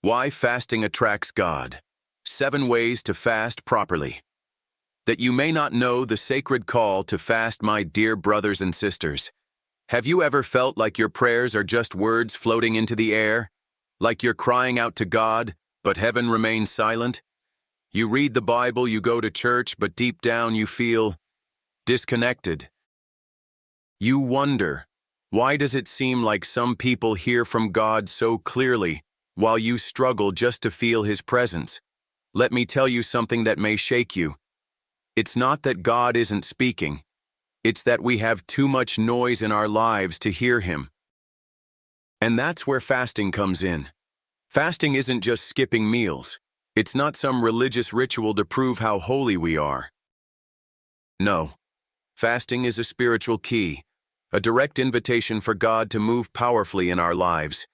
Why fasting attracts God. 7 ways to fast properly. That you may not know the sacred call to fast, my dear brothers and sisters. Have you ever felt like your prayers are just words floating into the air? Like you're crying out to God, but heaven remains silent? You read the Bible, you go to church, but deep down you feel disconnected. You wonder, why does it seem like some people hear from God so clearly, while you struggle just to feel His presence? Let me tell you something that may shake you. It's not that God isn't speaking. It's that we have too much noise in our lives to hear Him. And that's where fasting comes in. Fasting isn't just skipping meals. It's not some religious ritual to prove how holy we are. No. Fasting is a spiritual key, a direct invitation for God to move powerfully in our lives.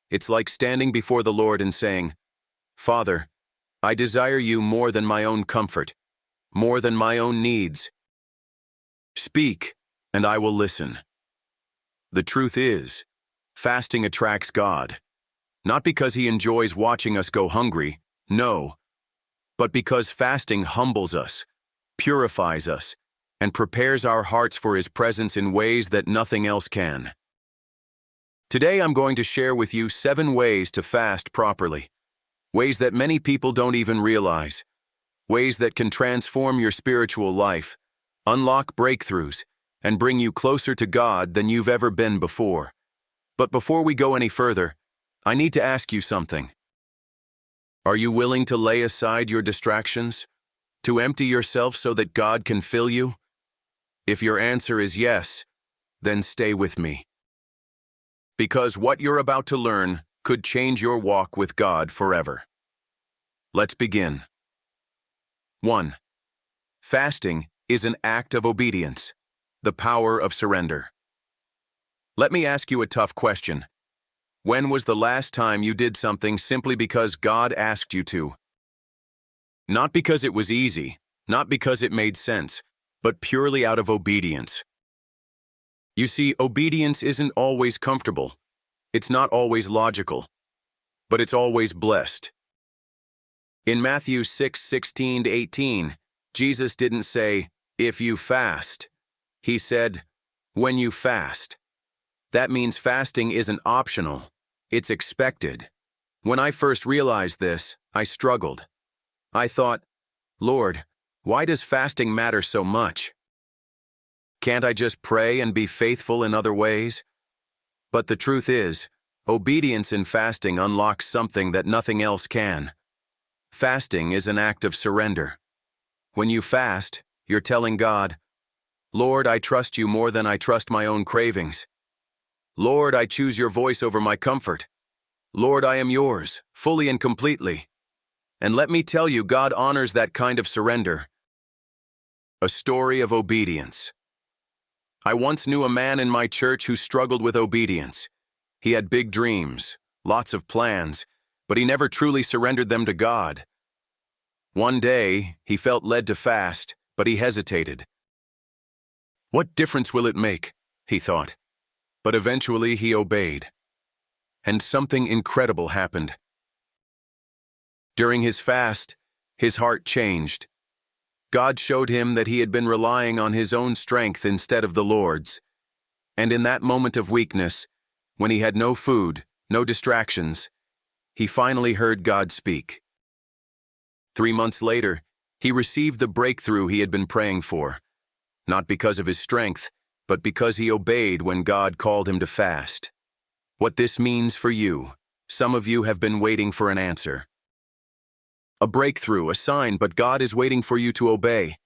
It's like standing before the Lord and saying, "Father, I desire you more than my own comfort, more than my own needs. Speak, and I will listen." The truth is, fasting attracts God, not because He enjoys watching us go hungry, no, but because fasting humbles us, purifies us, and prepares our hearts for His presence in ways that nothing else can. Today I'm going to share with you 7 ways to fast properly, ways that many people don't even realize, ways that can transform your spiritual life, unlock breakthroughs, and bring you closer to God than you've ever been before. But before we go any further, I need to ask you something. Are you willing to lay aside your distractions, to empty yourself so that God can fill you? If your answer is yes, then stay with me. Because what you're about to learn could change your walk with God forever. Let's begin. 1. Fasting is an act of obedience, the power of surrender. Let me ask you a tough question. When was the last time you did something simply because God asked you to? Not because it was easy, not because it made sense, but purely out of obedience. You see, obedience isn't always comfortable. It's not always logical, but it's always blessed. In Matthew 6:16-18, Jesus didn't say, "if you fast." He said, "when you fast." That means fasting isn't optional. It's expected. When I first realized this, I struggled. I thought, "Lord, why does fasting matter so much? Can't I just pray and be faithful in other ways?" But the truth is, obedience in fasting unlocks something that nothing else can. Fasting is an act of surrender. When you fast, you're telling God, "Lord, I trust you more than I trust my own cravings. Lord, I choose your voice over my comfort. Lord, I am yours, fully and completely." And let me tell you, God honors that kind of surrender. A story of obedience. I once knew a man in my church who struggled with obedience. He had big dreams, lots of plans, but he never truly surrendered them to God. One day, he felt led to fast, but he hesitated. "What difference will it make?" he thought. But eventually he obeyed. And something incredible happened. During his fast, his heart changed. God showed him that he had been relying on his own strength instead of the Lord's. And in that moment of weakness, when he had no food, no distractions, he finally heard God speak. 3 months later, he received the breakthrough he had been praying for, not because of his strength, but because he obeyed when God called him to fast. What this means for you, some of you have been waiting for an answer. A breakthrough, a sign, but God is waiting for you to obey.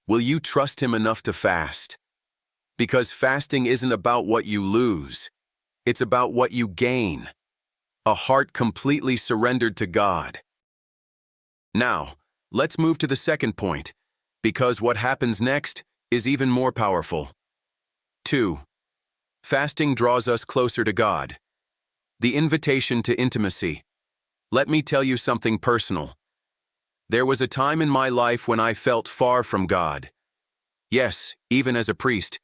Will you trust Him enough to fast? Because fasting isn't about what you lose. It's about what you gain. A heart completely surrendered to God. Now, let's move to the second point, because what happens next is even more powerful. 2. Fasting draws us closer to God. The invitation to intimacy. Let me tell you something personal. There was a time in my life when I felt far from God. Yes, even as a priest.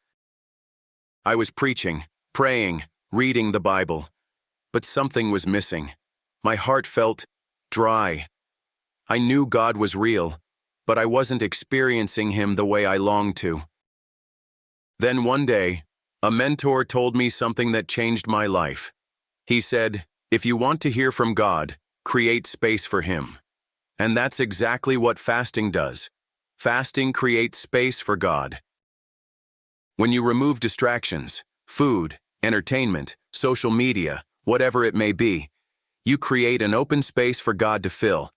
I was preaching, praying, reading the Bible, but something was missing. My heart felt dry. I knew God was real, but I wasn't experiencing Him the way I longed to. Then one day, a mentor told me something that changed my life. He said, "If you want to hear from God, create space for Him." And that's exactly what fasting does. Fasting creates space for God. When you remove distractions, food, entertainment, social media, whatever it may be, you create an open space for God to fill.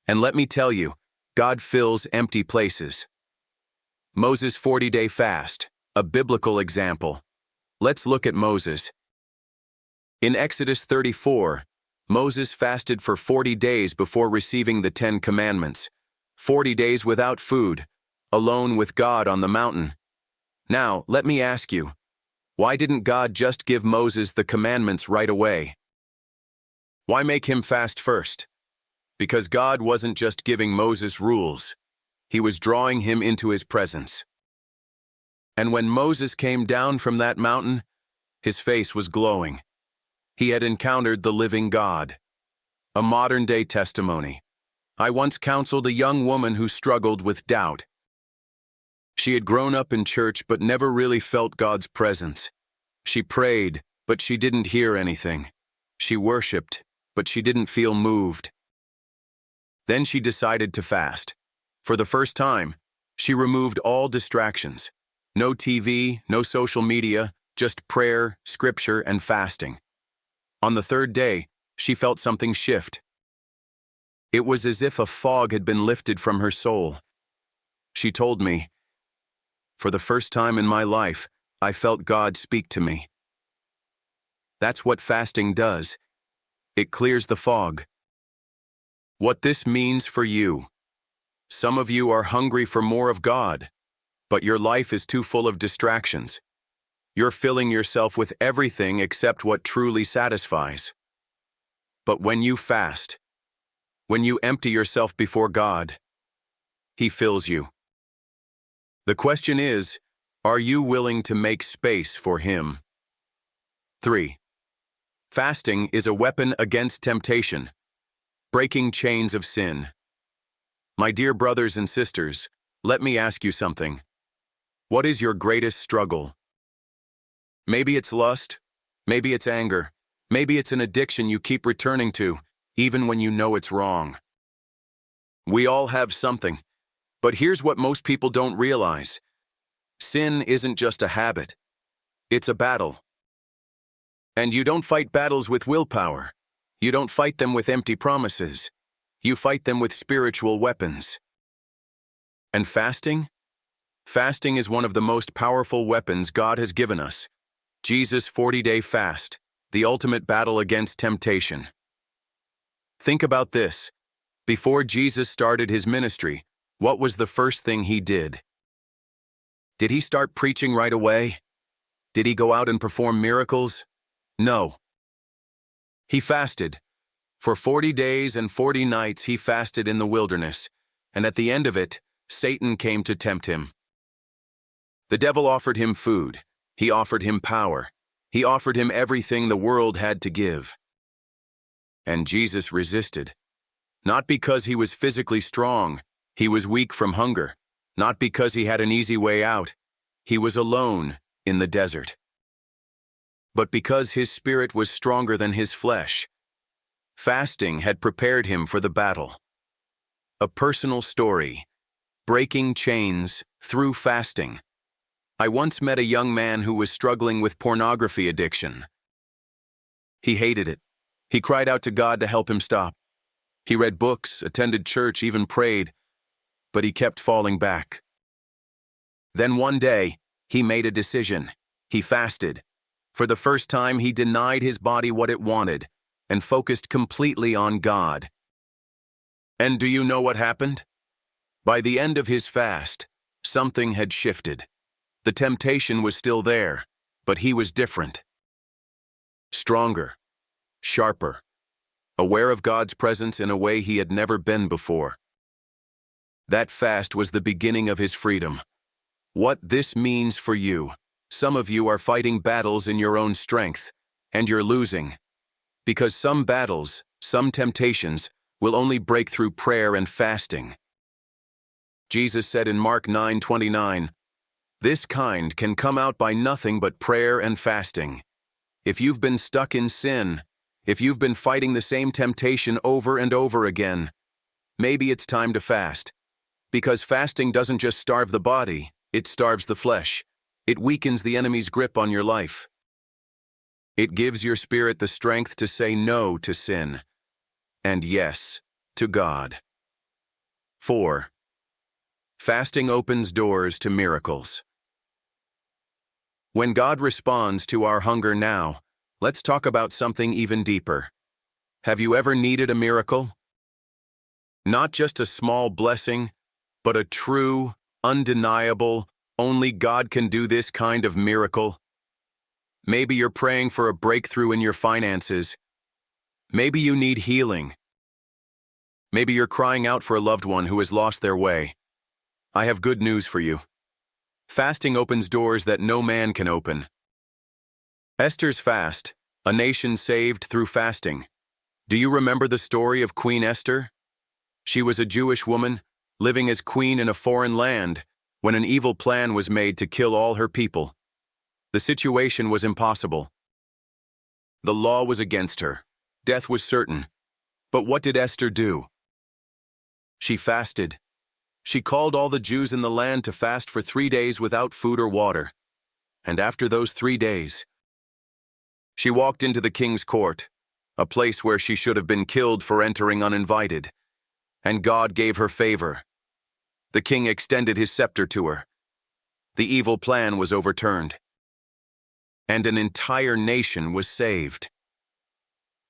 And let me tell you, God fills empty places. Moses' 40-day fast, a biblical example. Let's look at Moses. In Exodus 34, Moses fasted for 40 days before receiving the 10 Commandments. 40 days without food, alone with God on the mountain. Now, let me ask you, why didn't God just give Moses the commandments right away? Why make him fast first? Because God wasn't just giving Moses rules. He was drawing him into His presence. And when Moses came down from that mountain, his face was glowing. He had encountered the living God. A modern-day testimony. I once counseled a young woman who struggled with doubt. She had grown up in church but never really felt God's presence. She prayed, but she didn't hear anything. She worshiped, but she didn't feel moved. Then she decided to fast. For the first time, she removed all distractions. No TV, no social media, just prayer, scripture, and fasting. On the third day, she felt something shift. It was as if a fog had been lifted from her soul. She told me, "For the first time in my life, I felt God speak to me." That's what fasting does. It clears the fog. What this means for you. Some of you are hungry for more of God, but your life is too full of distractions. You're filling yourself with everything except what truly satisfies. But when you fast, when you empty yourself before God, He fills you. The question is, are you willing to make space for Him? 3. Fasting is a weapon against temptation, breaking chains of sin. My dear brothers and sisters, let me ask you something. What is your greatest struggle? Maybe it's lust, maybe it's anger, maybe it's an addiction you keep returning to, even when you know it's wrong. We all have something, but here's what most people don't realize. Sin isn't just a habit, it's a battle. And you don't fight battles with willpower. You don't fight them with empty promises. You fight them with spiritual weapons. And fasting? Fasting is one of the most powerful weapons God has given us. Jesus' 40-day fast, the ultimate battle against temptation. Think about this. Before Jesus started His ministry, what was the first thing He did? Did He start preaching right away? Did He go out and perform miracles? No. He fasted. For 40 days and 40 nights He fasted in the wilderness, and at the end of it, Satan came to tempt Him. The devil offered Him food. He offered Him power. He offered Him everything the world had to give. And Jesus resisted. Not because He was physically strong. He was weak from hunger. Not because He had an easy way out. He was alone in the desert. But because His spirit was stronger than His flesh. Fasting had prepared Him for the battle. A personal story. Breaking chains through fasting. I once met a young man who was struggling with pornography addiction. He hated it. He cried out to God to help him stop. He read books, attended church, even prayed, but he kept falling back. Then one day, he made a decision. He fasted. For the first time, he denied his body what it wanted and focused completely on God. And do you know what happened? By the end of his fast, something had shifted. The temptation was still there, but he was different. Stronger, sharper, aware of God's presence in a way he had never been before. That fast was the beginning of his freedom. What this means for you. Some of you are fighting battles in your own strength, and you're losing. Because some battles, some temptations will only break through prayer and fasting. Jesus said in Mark 9:29, "This kind can come out by nothing but prayer and fasting." If you've been stuck in sin, if you've been fighting the same temptation over and over again, maybe it's time to fast. Because fasting doesn't just starve the body, it starves the flesh. It weakens the enemy's grip on your life. It gives your spirit the strength to say no to sin and yes to God. 4. Fasting opens doors to miracles. When God responds to our hunger now, let's talk about something even deeper. Have you ever needed a miracle? Not just a small blessing, but a true, undeniable, only God can do this kind of miracle. Maybe you're praying for a breakthrough in your finances. Maybe you need healing. Maybe you're crying out for a loved one who has lost their way. I have good news for you. Fasting opens doors that no man can open. Esther's fast, a nation saved through fasting. Do you remember the story of Queen Esther? She was a Jewish woman, living as queen in a foreign land, when an evil plan was made to kill all her people. The situation was impossible. The law was against her. Death was certain. But what did Esther do? She fasted. She called all the Jews in the land to fast for 3 days without food or water. And after those 3 days, she walked into the king's court, a place where she should have been killed for entering uninvited. And God gave her favor. The king extended his scepter to her. The evil plan was overturned. And an entire nation was saved.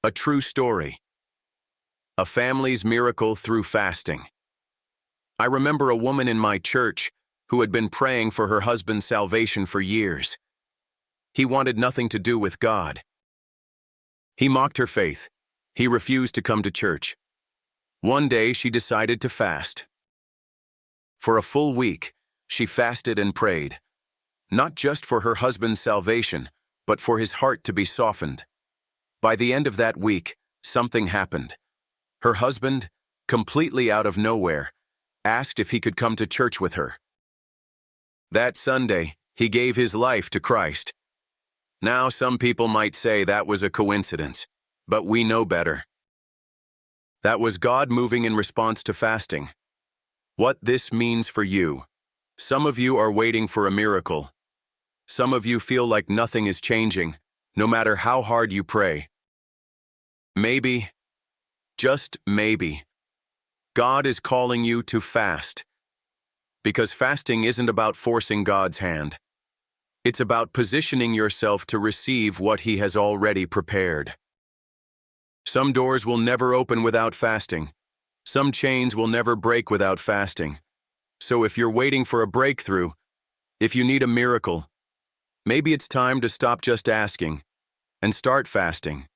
A true story. A family's miracle through fasting. I remember a woman in my church who had been praying for her husband's salvation for years. He wanted nothing to do with God. He mocked her faith. He refused to come to church. One day she decided to fast. For a full week, she fasted and prayed, not just for her husband's salvation, but for his heart to be softened. By the end of that week, something happened. Her husband, completely out of nowhere, asked if he could come to church with her. That Sunday, he gave his life to Christ. Now, some people might say that was a coincidence, but we know better. That was God moving in response to fasting. What this means for you. Some of you are waiting for a miracle. Some of you feel like nothing is changing, no matter how hard you pray. Maybe, just maybe, God is calling you to fast. Because fasting isn't about forcing God's hand. It's about positioning yourself to receive what He has already prepared. Some doors will never open without fasting. Some chains will never break without fasting. So if you're waiting for a breakthrough, if you need a miracle, maybe it's time to stop just asking and start fasting.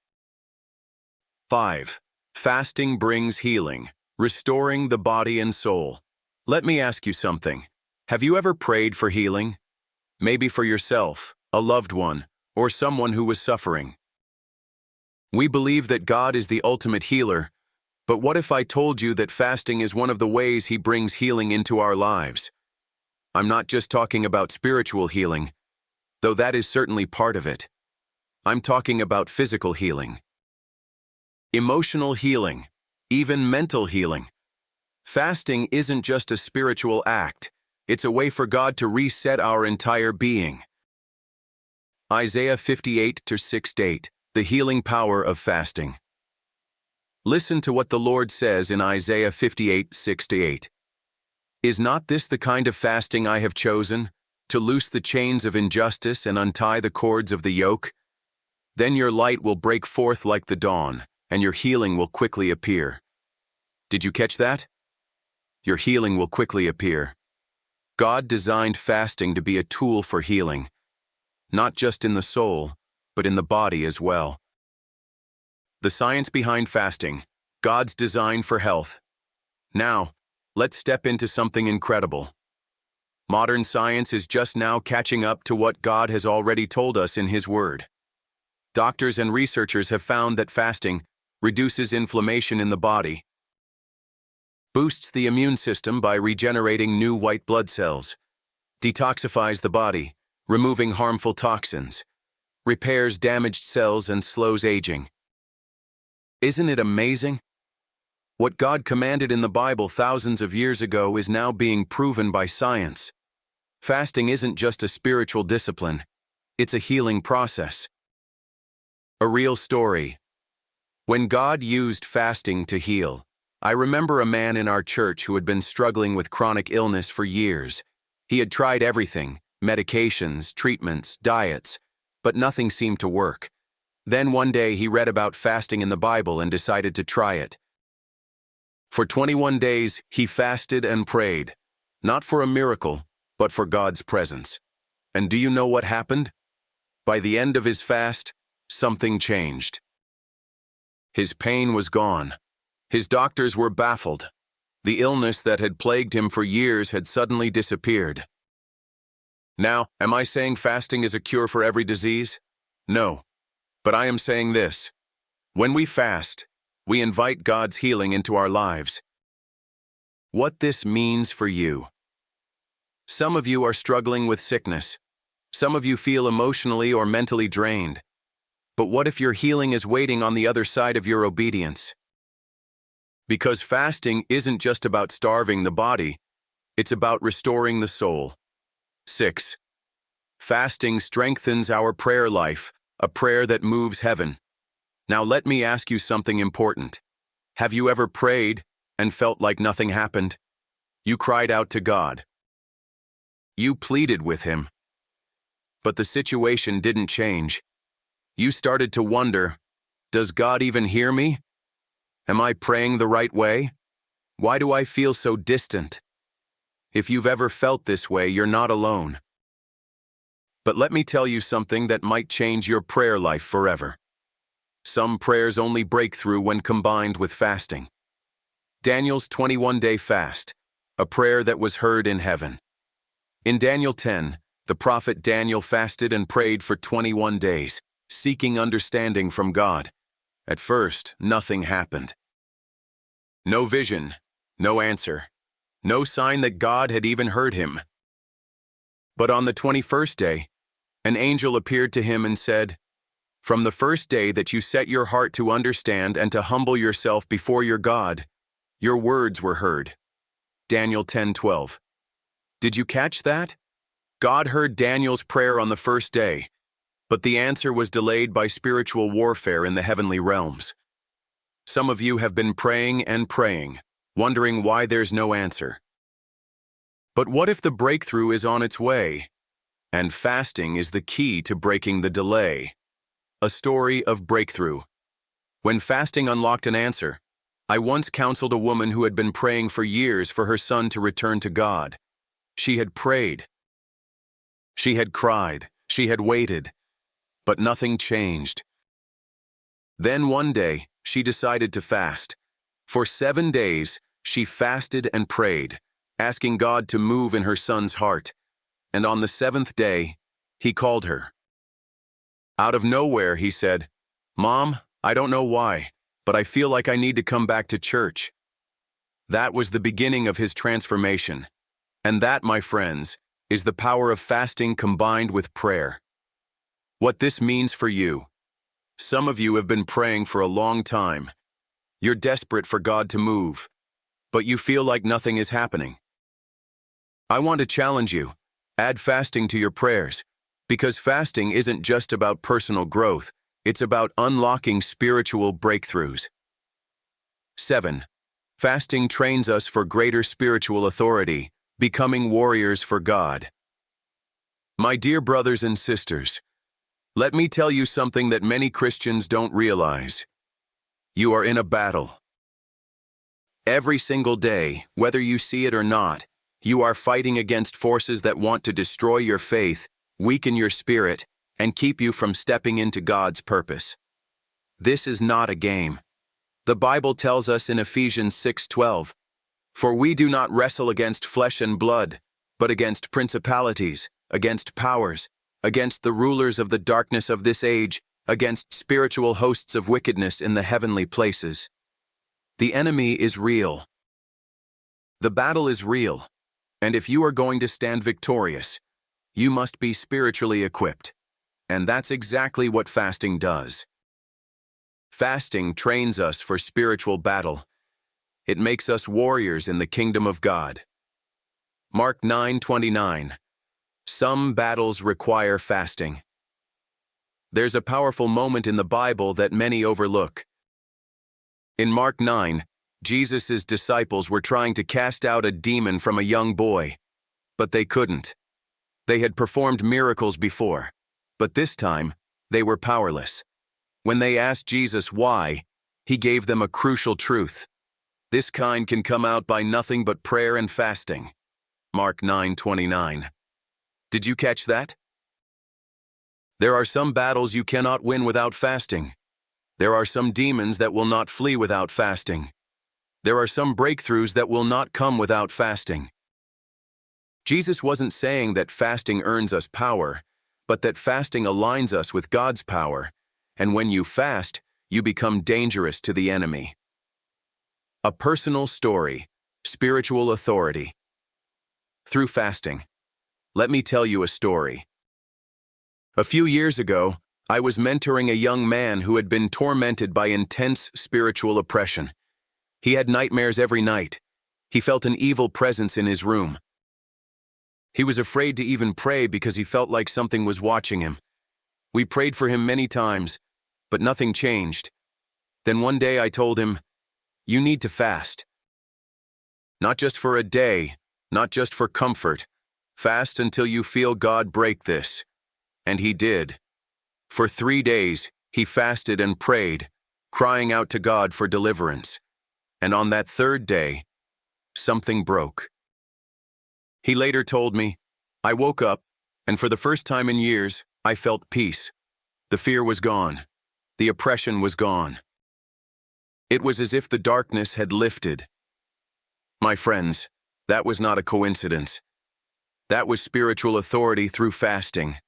5. Fasting brings healing, restoring the body and soul. Let me ask you something. Have you ever prayed for healing? Maybe for yourself, a loved one, or someone who was suffering. We believe that God is the ultimate healer, but what if I told you that fasting is one of the ways He brings healing into our lives? I'm not just talking about spiritual healing, though that is certainly part of it. I'm talking about physical healing, emotional healing, even mental healing. Fasting isn't just a spiritual act, it's a way for God to reset our entire being. Isaiah 58:6-8, the healing power of fasting. Listen to what the Lord says in Isaiah 58:6-8. Is not this the kind of fasting I have chosen, to loose the chains of injustice and untie the cords of the yoke? Then your light will break forth like the dawn, and your healing will quickly appear. Did you catch that? Your healing will quickly appear. God designed fasting to be a tool for healing, not just in the soul, but in the body as well. The science behind fasting, God's design for health. Now, let's step into something incredible. Modern science is just now catching up to what God has already told us in His Word. Doctors and researchers have found that fasting, reduces inflammation in the body, boosts the immune system by regenerating new white blood cells, detoxifies the body, removing harmful toxins, repairs damaged cells and slows aging. Isn't it amazing? What God commanded in the Bible thousands of years ago is now being proven by science. Fasting isn't just a spiritual discipline, it's a healing process. A real story. When God used fasting to heal, I remember a man in our church who had been struggling with chronic illness for years. He had tried everything, medications, treatments, diets, but nothing seemed to work. Then one day he read about fasting in the Bible and decided to try it. For 21 days, he fasted and prayed, not for a miracle, but for God's presence. And do you know what happened? By the end of his fast, something changed. His pain was gone. His doctors were baffled. The illness that had plagued him for years had suddenly disappeared. Now, am I saying fasting is a cure for every disease? No. But I am saying this. When we fast, we invite God's healing into our lives. What this means for you. Some of you are struggling with sickness. Some of you feel emotionally or mentally drained. But what if your healing is waiting on the other side of your obedience? Because fasting isn't just about starving the body, it's about restoring the soul. 6. Fasting strengthens our prayer life, a prayer that moves heaven. Now let me ask you something important. Have you ever prayed and felt like nothing happened? You cried out to God. You pleaded with Him. But the situation didn't change. You started to wonder, does God even hear me? Am I praying the right way? Why do I feel so distant? If you've ever felt this way, you're not alone. But let me tell you something that might change your prayer life forever. Some prayers only break through when combined with fasting. Daniel's 21-day fast, a prayer that was heard in heaven. In Daniel 10, the prophet Daniel fasted and prayed for 21 days, seeking understanding from God. At first, nothing happened. No vision, no answer, no sign that God had even heard him. But on the 21st day, an angel appeared to him and said, "From the first day that you set your heart to understand and to humble yourself before your God, your words were heard." Daniel 10:12. Did you catch that? God heard Daniel's prayer on the first day, but the answer was delayed by spiritual warfare in the heavenly realms. Some of you have been praying and praying, wondering why there's no answer. But what if the breakthrough is on its way? And fasting is the key to breaking the delay. A story of breakthrough. When fasting unlocked an answer, I once counseled a woman who had been praying for years for her son to return to God. She had prayed. She had cried. She had waited. But nothing changed. Then one day, she decided to fast. For 7 days, she fasted and prayed, asking God to move in her son's heart. And on the 7th day, He called her. Out of nowhere, he said, "Mom, I don't know why, but I feel like I need to come back to church." That was the beginning of his transformation. And that, my friends, is the power of fasting combined with prayer. What this means for you. Some of you have been praying for a long time. You're desperate for God to move, but you feel like nothing is happening. I want to challenge you. Add fasting to your prayers, because fasting isn't just about personal growth, it's about unlocking spiritual breakthroughs. 7. Fasting trains us for greater spiritual authority, becoming warriors for God. My dear brothers and sisters, let me tell you something that many Christians don't realize. You are in a battle. Every single day, whether you see it or not, you are fighting against forces that want to destroy your faith, weaken your spirit, and keep you from stepping into God's purpose. This is not a game. The Bible tells us in Ephesians 6:12, "For we do not wrestle against flesh and blood, but against principalities, against powers, against the rulers of the darkness of this age, against spiritual hosts of wickedness in the heavenly places. The enemy is real. The battle is real, and if you are going to stand victorious, you must be spiritually equipped. And that's exactly what fasting does. Fasting trains us for spiritual battle. It makes us warriors in the kingdom of God. Mark 9:29. Some battles require fasting. There's a powerful moment in the Bible that many overlook. In Mark 9, Jesus' disciples were trying to cast out a demon from a young boy, but they couldn't. They had performed miracles before, but this time, they were powerless. When they asked Jesus why, he gave them a crucial truth. This kind can come out by nothing but prayer and fasting. Mark 9:29. Did you catch that? There are some battles you cannot win without fasting. There are some demons that will not flee without fasting. There are some breakthroughs that will not come without fasting. Jesus wasn't saying that fasting earns us power, but that fasting aligns us with God's power, and when you fast, you become dangerous to the enemy. A personal story, spiritual authority. Through fasting. Let me tell you a story. A few years ago, I was mentoring a young man who had been tormented by intense spiritual oppression. He had nightmares every night. He felt an evil presence in his room. He was afraid to even pray because he felt like something was watching him. We prayed for him many times, but nothing changed. Then one day I told him, "You need to fast. Not just for a day, not just for comfort. Fast until you feel God break this." And he did. For 3 days, he fasted and prayed, crying out to God for deliverance. And on that third day, something broke. He later told me, "I woke up, and for the first time in years, I felt peace. The fear was gone. The oppression was gone. It was as if the darkness had lifted." My friends, that was not a coincidence. That was spiritual authority through fasting.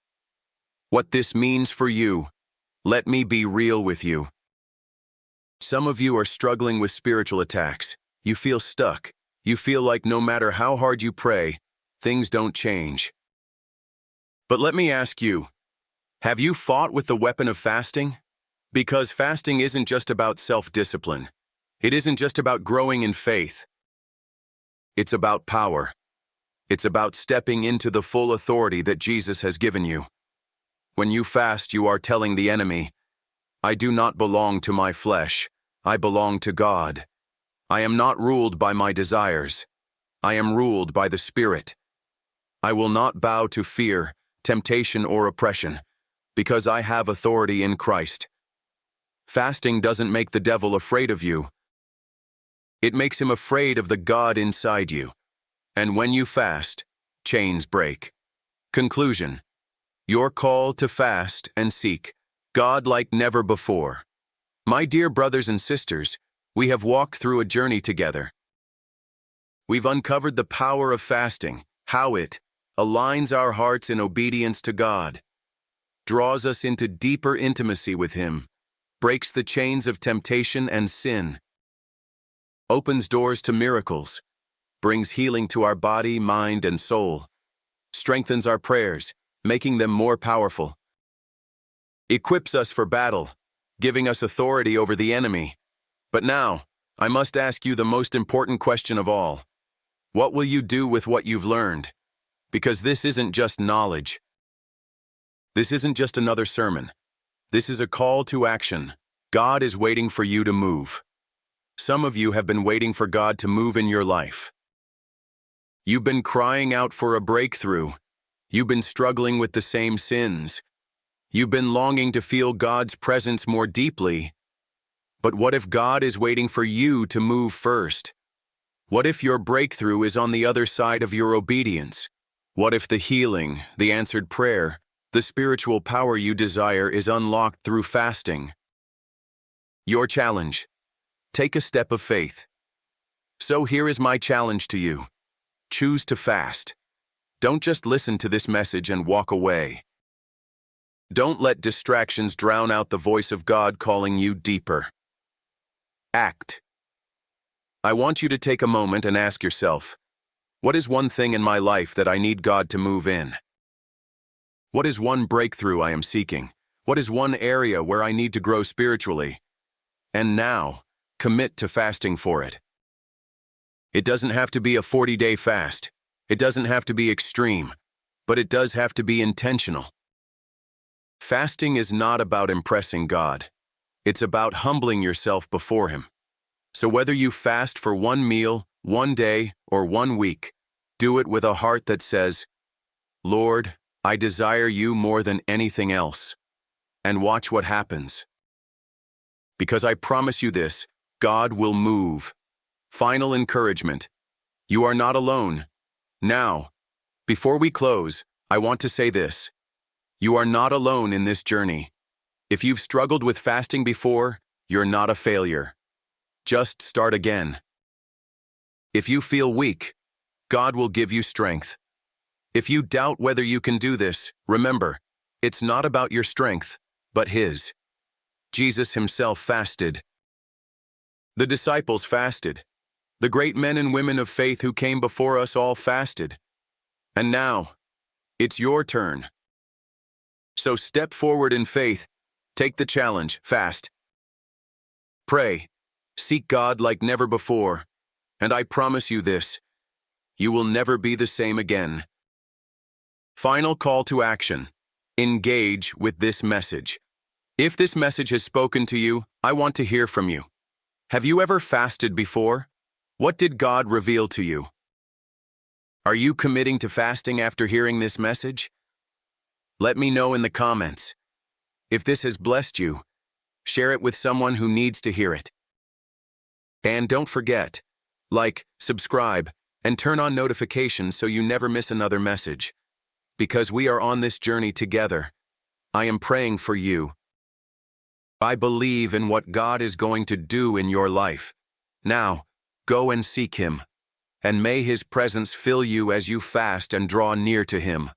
What this means for you, let me be real with you. Some of you are struggling with spiritual attacks. You feel stuck. You feel like no matter how hard you pray, things don't change. But let me ask you, have you fought with the weapon of fasting? Because fasting isn't just about self-discipline. It isn't just about growing in faith. It's about power. It's about stepping into the full authority that Jesus has given you. When you fast, you are telling the enemy, "I do not belong to my flesh. I belong to God. I am not ruled by my desires. I am ruled by the Spirit. I will not bow to fear, temptation, or oppression, because I have authority in Christ." Fasting doesn't make the devil afraid of you. It makes him afraid of the God inside you. And when you fast, chains break. Conclusion. You're called to fast and seek God like never before. My dear brothers and sisters, we have walked through a journey together. We've uncovered the power of fasting, how it aligns our hearts in obedience to God, draws us into deeper intimacy with Him, breaks the chains of temptation and sin, opens doors to miracles, brings healing to our body, mind, and soul, strengthens our prayers, making them more powerful, equips us for battle, giving us authority over the enemy. But now, I must ask you the most important question of all. What will you do with what you've learned? Because this isn't just knowledge. This isn't just another sermon. This is a call to action. God is waiting for you to move. Some of you have been waiting for God to move in your life. You've been crying out for a breakthrough. You've been struggling with the same sins. You've been longing to feel God's presence more deeply. But what if God is waiting for you to move first? What if your breakthrough is on the other side of your obedience? What if the healing, the answered prayer, the spiritual power you desire is unlocked through fasting? Your challenge. Take a step of faith. So here is my challenge to you. Choose to fast. Don't just listen to this message and walk away. Don't let distractions drown out the voice of God calling you deeper. Act. I want you to take a moment and ask yourself, what is one thing in my life that I need God to move in? What is one breakthrough I am seeking? What is one area where I need to grow spiritually? And now, commit to fasting for it. It doesn't have to be a 40-day fast. It doesn't have to be extreme, but it does have to be intentional. Fasting is not about impressing God. It's about humbling yourself before Him. So whether you fast for one meal, one day, or 1 week, do it with a heart that says, Lord, I desire you more than anything else. And watch what happens. Because I promise you this, God will move. Final encouragement. You are not alone. Now, before we close, I want to say this. You are not alone in this journey. If you've struggled with fasting before, you're not a failure. Just start again. If you feel weak, God will give you strength. If you doubt whether you can do this, remember, it's not about your strength, but His. Jesus Himself fasted. The disciples fasted. The great men and women of faith who came before us all fasted. And now, it's your turn. So step forward in faith, take the challenge, fast. Pray, seek God like never before, and I promise you this, you will never be the same again. Final call to action. Engage with this message. If this message has spoken to you, I want to hear from you. Have you ever fasted before? What did God reveal to you? Are you committing to fasting after hearing this message? Let me know in the comments. If this has blessed you, share it with someone who needs to hear it. And don't forget, like, subscribe, and turn on notifications so you never miss another message. Because we are on this journey together. I am praying for you. I believe in what God is going to do in your life. Now, go and seek Him, and may His presence fill you as you fast and draw near to Him.